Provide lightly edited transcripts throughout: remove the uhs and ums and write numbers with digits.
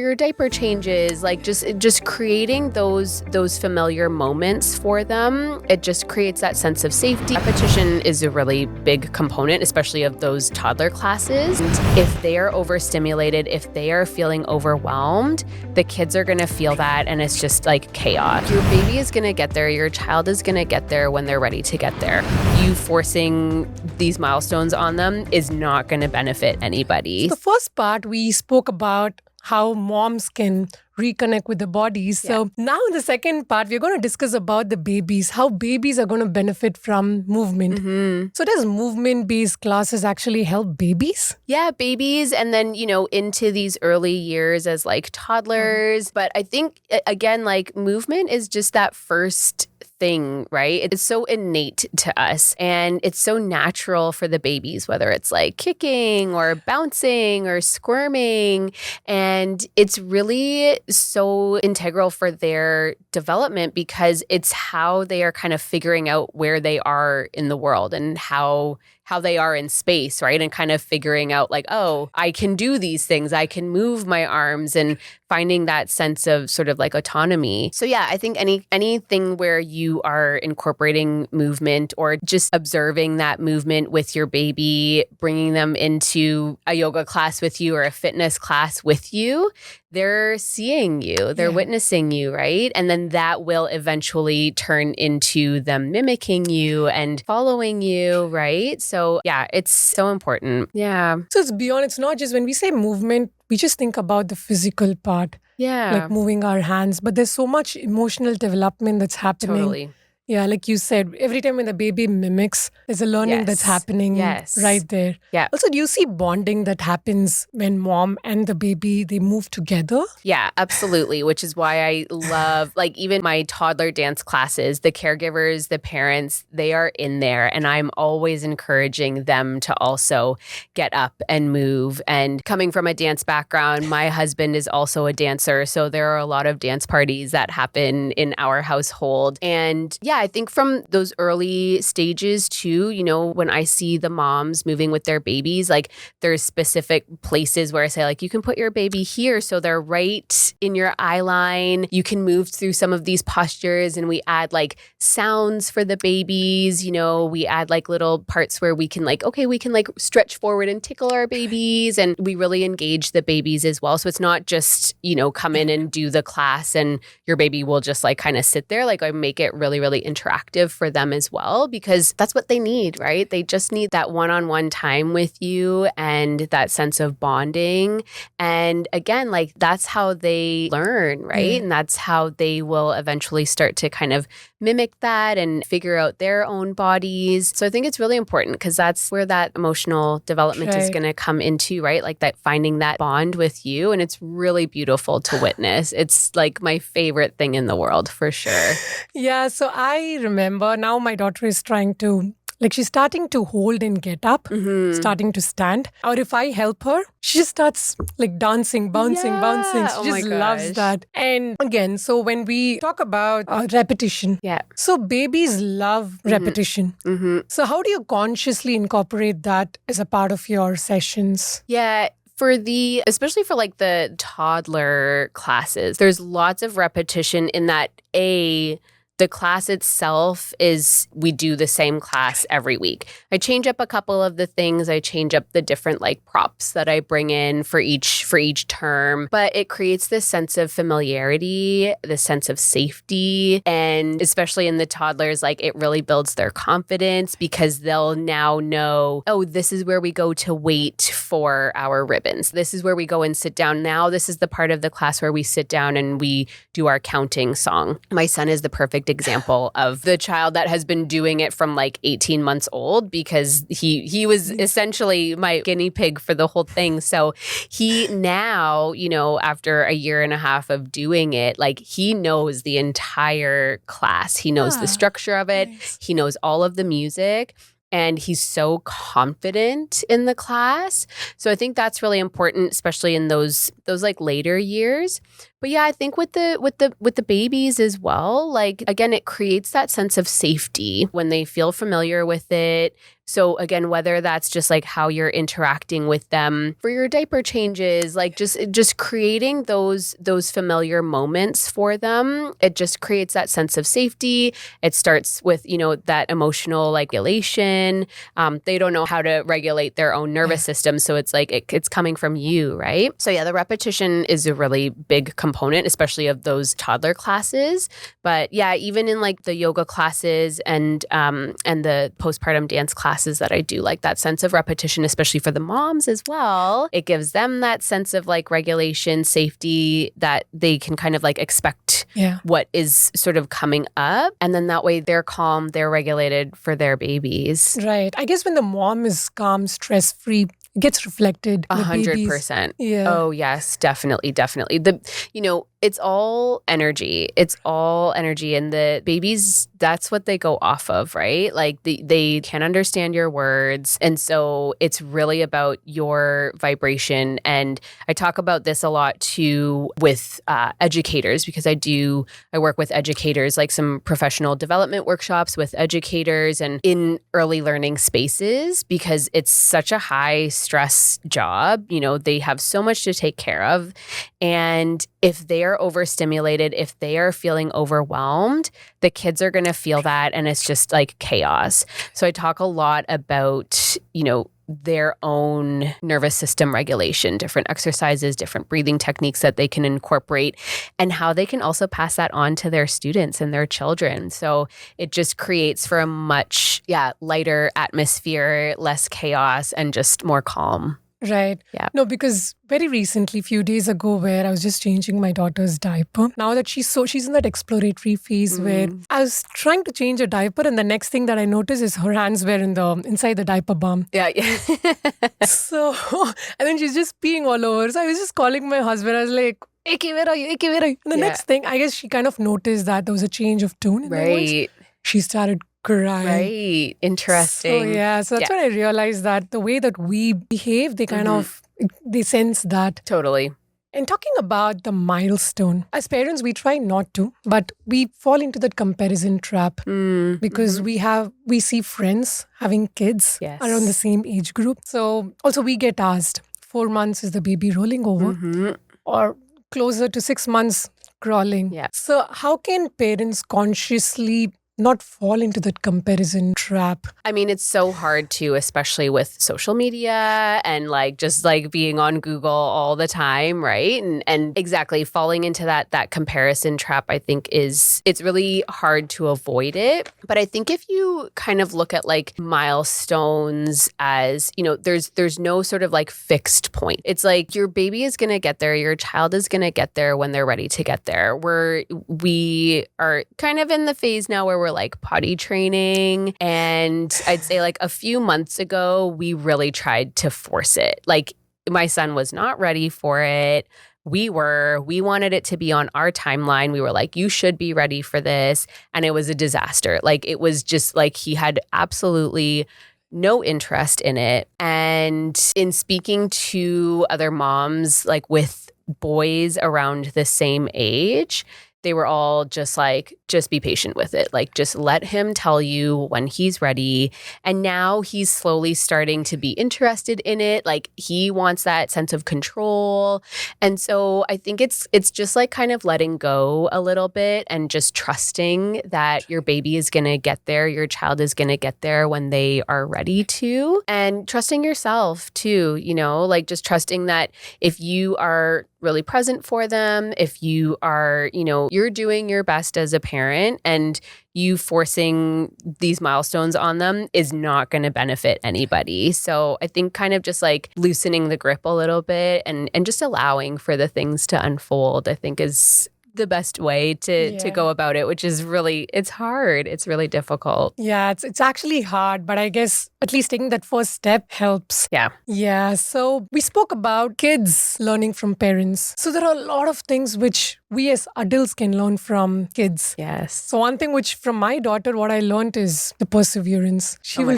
your diaper changes, like just creating those familiar moments for them. It just creates that sense of safety. Repetition is a really big component, especially of those toddler classes. And if they are overstimulated, if they are feeling overwhelmed, the kids are going to feel that, and it's just like chaos. Your baby is going to get there. Your child is going to get there when they're ready to get there. You forcing these milestones on them is not going to benefit anybody. So the first part, we spoke about how moms can reconnect with the bodies. Yeah. So now in the second part, we're going to discuss about the babies, how babies are going to benefit from movement. Mm-hmm. So does movement-based classes actually help babies? Yeah, babies, and then, into these early years as like toddlers. But I think, again, like movement is just that first thing, right? It's so innate to us, and it's so natural for the babies, whether it's like kicking or bouncing or squirming. And it's really so integral for their development because it's how they are kind of figuring out where they are in the world and how they are in space, right? And kind of figuring out like, oh, I can do these things. I can move my arms, and finding that sense of sort of like autonomy. So yeah, I think anything where you are incorporating movement or just observing that movement with your baby, bringing them into a yoga class with you or a fitness class with you, they're seeing you, they're witnessing you, right? And then that will eventually turn into them mimicking you and following you, right? So yeah, it's so important. Yeah. So it's not just when we say movement, we just think about the physical part, like moving our hands, but there's so much emotional development that's happening. Totally. Yeah, like you said, every time when the baby mimics, there's a learning that's happening right there. Yeah. Also, do you see bonding that happens when mom and the baby, they move together? Yeah, absolutely. Which is why I love, like, even my toddler dance classes, the caregivers, the parents, they are in there. And I'm always encouraging them to also get up and move. And coming from a dance background, my husband is also a dancer. So there are a lot of dance parties that happen in our household. And yeah, I think from those early stages too, when I see the moms moving with their babies, like there's specific places where I say like, you can put your baby here. So they're right in your eye line. You can move through some of these postures, and we add like sounds for the babies. We add like little parts where we can like stretch forward and tickle our babies, and we really engage the babies as well. So it's not just, come in and do the class and your baby will just like kind of sit there. Like I make it really, really interactive for them as well, because that's what they need, right? They just need that one-on-one time with you and that sense of bonding. And again, like that's how they learn, right? And that's how they will eventually start to kind of mimic that and figure out their own bodies. So I think it's really important because that's where that emotional development is going to come into, right? Like that finding that bond with you. And it's really beautiful to witness. It's like my favorite thing in the world for sure. Yeah. So I remember now my daughter is trying to, like she's starting to hold and get up, starting to stand. Or if I help her, she just starts like dancing, bouncing. She just loves that. And again, so when we talk about repetition, so babies love repetition. So how do you consciously incorporate that as a part of your sessions? Yeah. Especially for like the toddler classes, there's lots of repetition in that the class itself is, we do the same class every week. I change up a couple of the things. I change up the different like props that I bring in for each term, but it creates this sense of familiarity, this sense of safety. And especially in the toddlers, like it really builds their confidence because they'll now know, oh, this is where we go to wait for our ribbons. This is where we go and sit down. Now this is the part of the class where we sit down and we do our counting song. My son is the perfect example of the child that has been doing it from like 18 months old because he was essentially my guinea pig for the whole thing. So he now, after a year and a half of doing it, like he knows the entire class. He knows the structure of it. Nice. He knows all of the music. And he's so confident in the class. So I think that's really important, especially in those like later years. But yeah, I think with the babies as well, like again, it creates that sense of safety when they feel familiar with it. So again, whether that's just like how you're interacting with them for your diaper changes, like just creating those familiar moments for them, it just creates that sense of safety. It starts with, that emotional like regulation. They don't know how to regulate their own nervous system. So it's like it's coming from you, right? So yeah, the repetition is a really big component, especially of those toddler classes. But yeah, even in like the yoga classes and the postpartum dance classes that I do, like that sense of repetition, especially for the moms as well, it gives them that sense of like regulation, safety, that they can kind of like expect what is sort of coming up. And then that way they're calm, they're regulated for their babies. Right. I guess when the mom is calm, stress-free, it gets reflected. 100%. Yeah. Oh, yes, definitely. It's all energy. It's all energy. And the babies, that's what they go off of, right? Like they can't understand your words. And so it's really about your vibration. And I talk about this a lot too with educators, because I work with educators, like some professional development workshops with educators and in early learning spaces, because it's such a high stress job. They have so much to take care of. And if they are overstimulated, if they are feeling overwhelmed, the kids are going to feel that, and it's just like chaos. So I talk a lot about, their own nervous system regulation, different exercises, different breathing techniques that they can incorporate, and how they can also pass that on to their students and their children. So it just creates for a much, lighter atmosphere, less chaos, and just more calm. Right. Yeah. No, because very recently, a few days ago, where I was just changing my daughter's diaper. Now that she's in that exploratory phase where I was trying to change a diaper, and the next thing that I noticed is her hands were inside the diaper balm. Yeah. So, and then she's just peeing all over. So I was just calling my husband. I was like, Eke, where are you? Eke, where are you? And the next thing, I guess she kind of noticed that there was a change of tone in my voice. She started crying. Right. Interesting. So that's when I realized that the way that we behave, they kind of, they sense that. Totally. And talking about the milestone, as parents, we try not to, but we fall into that comparison trap because we see friends having kids around the same age group. So also we get asked, 4 months is the baby rolling over or closer to 6 months crawling. Yeah. So how can parents consciously not fall into that comparison trap? I mean, it's so hard to, especially with social media and like just like being on Google all the time, right? And exactly falling into that comparison trap, I think it's really hard to avoid it. But I think if you kind of look at like milestones as, there's no sort of like fixed point. It's like your baby is going to get there, your child is going to get there when they're ready to get there. We are kind of in the phase now where we're like potty training. And I'd say like a few months ago, we really tried to force it. Like my son was not ready for it. We wanted it to be on our timeline. We were like, you should be ready for this. And it was a disaster. Like it was just like he had absolutely no interest in it. And in speaking to other moms, like with boys around the same age, they were all just like, just be patient with it. Like, just let him tell you when he's ready. And now he's slowly starting to be interested in it. Like, he wants that sense of control. And so I think it's just like kind of letting go a little bit and just trusting that your baby is going to get there. Your child is going to get there when they are ready to. And trusting yourself too, like just trusting that if you are really present for them, if you are, you're doing your best as a parent, and you forcing these milestones on them is not going to benefit anybody. So I think kind of just like loosening the grip a little bit and just allowing for the things to unfold, I think is the best way to go about it, which is really, it's hard. It's really difficult. Yeah, it's actually hard, but I guess at least taking that first step helps. Yeah. Yeah. So we spoke about kids learning from parents. So there are a lot of things which we as adults can learn from kids. Yes. So one thing which from my daughter, what I learned is the perseverance. She will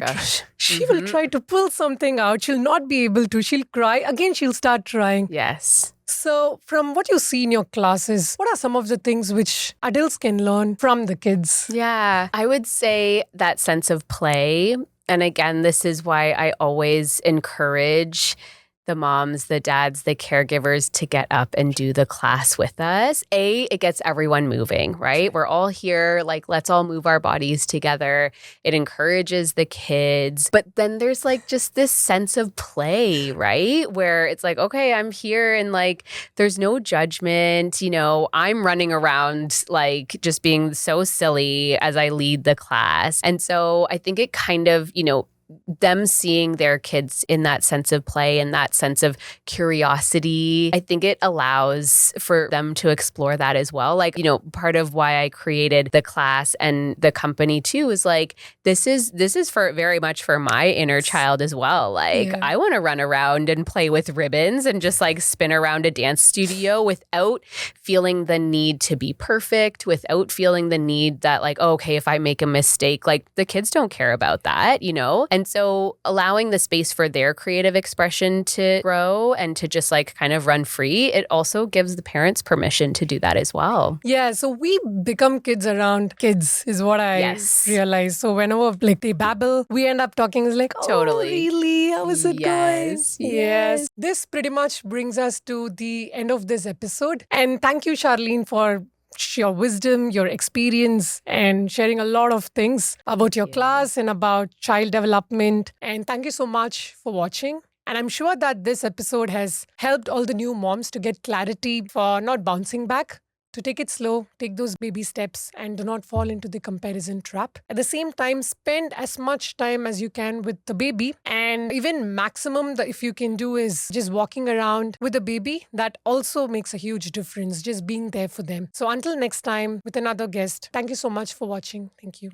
try to pull something out. She'll not be able to. She'll cry. Again, she'll start trying. Yes. So from what you see in your classes, what are some of the things which adults can learn from the kids? Yeah, I would say that sense of play And again, this is why I always encourage the moms, the dads, the caregivers to get up and do the class with us. It gets everyone moving, right? We're all here, like, let's all move our bodies together. It encourages the kids. But then there's like just this sense of play, right? Where it's like, okay, I'm here and like, there's no judgment. I'm running around like just being so silly as I lead the class. And so I think it kind of, them seeing their kids in that sense of play and that sense of curiosity, I think it allows for them to explore that as well. Like, part of why I created the class and the company too is like, this is for very much for my inner child as well. Like, I want to run around and play with ribbons and just like spin around a dance studio without feeling the need to be perfect, without feeling the need that like, oh, okay, if I make a mistake, like the kids don't care about that, And so allowing the space for their creative expression to grow and to just like kind of run free, it also gives the parents permission to do that as well. Yeah, so we become kids around kids is what I realize. So whenever like they babble, we end up talking is like, oh, totally. Really? How is it going? Yes. This pretty much brings us to the end of this episode. And thank you, Charlene, for your wisdom, your experience, and sharing a lot of things about your class and about child development. And thank you so much for watching. And I'm sure that this episode has helped all the new moms to get clarity for not bouncing back, to take it slow, take those baby steps, and do not fall into the comparison trap. At the same time, spend as much time as you can with the baby. And even maximum that if you can do is just walking around with the baby. That also makes a huge difference, just being there for them. So until next time with another guest, thank you so much for watching. Thank you.